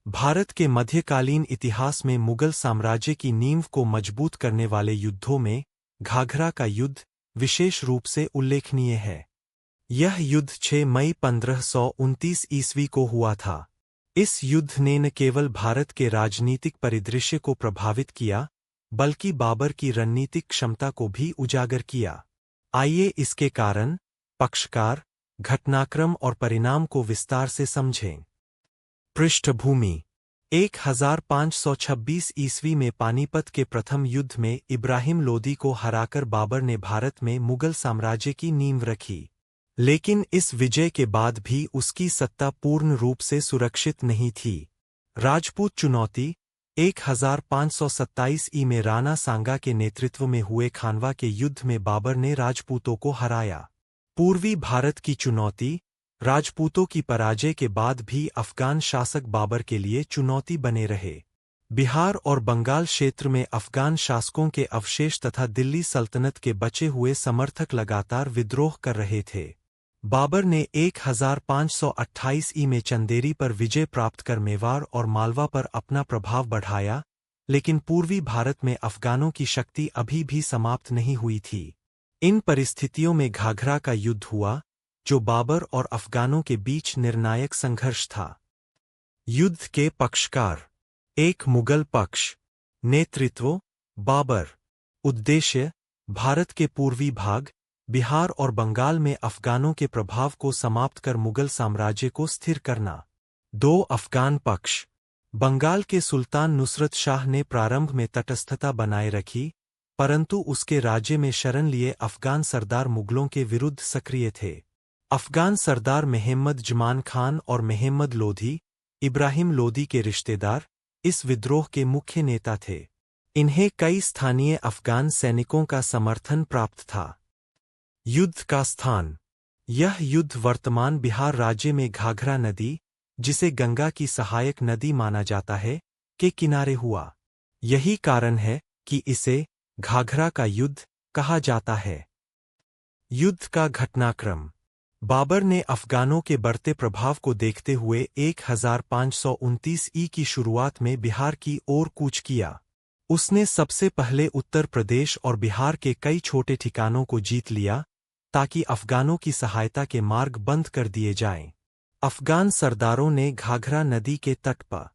भारत के मध्यकालीन इतिहास में मुगल साम्राज्य की नींव को मजबूत करने वाले युद्धों में घाघरा का युद्ध विशेष रूप से उल्लेखनीय है। यह युद्ध 6 मई 1529 ईस्वी को हुआ था। इस युद्ध ने न केवल भारत के राजनीतिक परिदृश्य को प्रभावित किया, बल्कि बाबर की रणनीतिक क्षमता को भी उजागर किया। आइए इसके कारण, पक्षकार, घटनाक्रम और परिणाम को विस्तार से समझें। पृष्ठभूमि 1526 ईस्वी में पानीपत के प्रथम युद्ध में इब्राहिम लोदी को हराकर बाबर ने भारत में मुगल साम्राज्य की नींव रखी। लेकिन इस विजय के बाद भी उसकी सत्ता पूर्ण रूप से सुरक्षित नहीं थी। राजपूत चुनौती 1527 ई में राणा सांगा के नेतृत्व में हुए खानवा के युद्ध में बाबर ने राजपूतों को हराया। पूर्वी भारत की चुनौती राजपूतों की पराजय के बाद भी अफगान शासक बाबर के लिए चुनौती बने रहे। बिहार और बंगाल क्षेत्र में अफगान शासकों के अवशेष तथा दिल्ली सल्तनत के बचे हुए समर्थक लगातार विद्रोह कर रहे थे। बाबर ने 1528 ई में चंदेरी पर विजय प्राप्त कर मेवाड़ और मालवा पर अपना प्रभाव बढ़ाया, लेकिन पूर्वी भारत में अफगानों की शक्ति अभी भी समाप्त नहीं हुई थी। इन परिस्थितियों में घाघरा का युद्ध हुआ, जो बाबर और अफगानों के बीच निर्णायक संघर्ष था। युद्ध के पक्षकार 1 मुगल पक्ष। नेतृत्व बाबर। उद्देश्य भारत के पूर्वी भाग, बिहार और बंगाल में अफगानों के प्रभाव को समाप्त कर मुगल साम्राज्य को स्थिर करना। 2 अफगान पक्ष। बंगाल के सुल्तान नुसरत शाह ने प्रारंभ में तटस्थता बनाए रखी, परंतु उसके राज्य में शरण लिए अफगान सरदार मुगलों के विरुद्ध सक्रिय थे। अफगान सरदार मेहम्मद जमान खान और मेहम्मद लोधी, इब्राहिम लोदी के रिश्तेदार, इस विद्रोह के मुख्य नेता थे। इन्हें कई स्थानीय अफगान सैनिकों का समर्थन प्राप्त था। युद्ध का स्थान। यह युद्ध वर्तमान बिहार राज्य में घाघरा नदी, जिसे गंगा की सहायक नदी माना जाता है, के किनारे हुआ। यही कारण है कि इसे घाघरा का युद्ध कहा जाता है। युद्ध का घटनाक्रम। बाबर ने अफगानों के बढ़ते प्रभाव को देखते हुए 1529 ई की शुरुआत में बिहार की ओर कूच किया। उसने सबसे पहले उत्तर प्रदेश और बिहार के कई छोटे ठिकानों को जीत लिया, ताकि अफगानों की सहायता के मार्ग बंद कर दिए जाएं। अफगान सरदारों ने घाघरा नदी के तट पर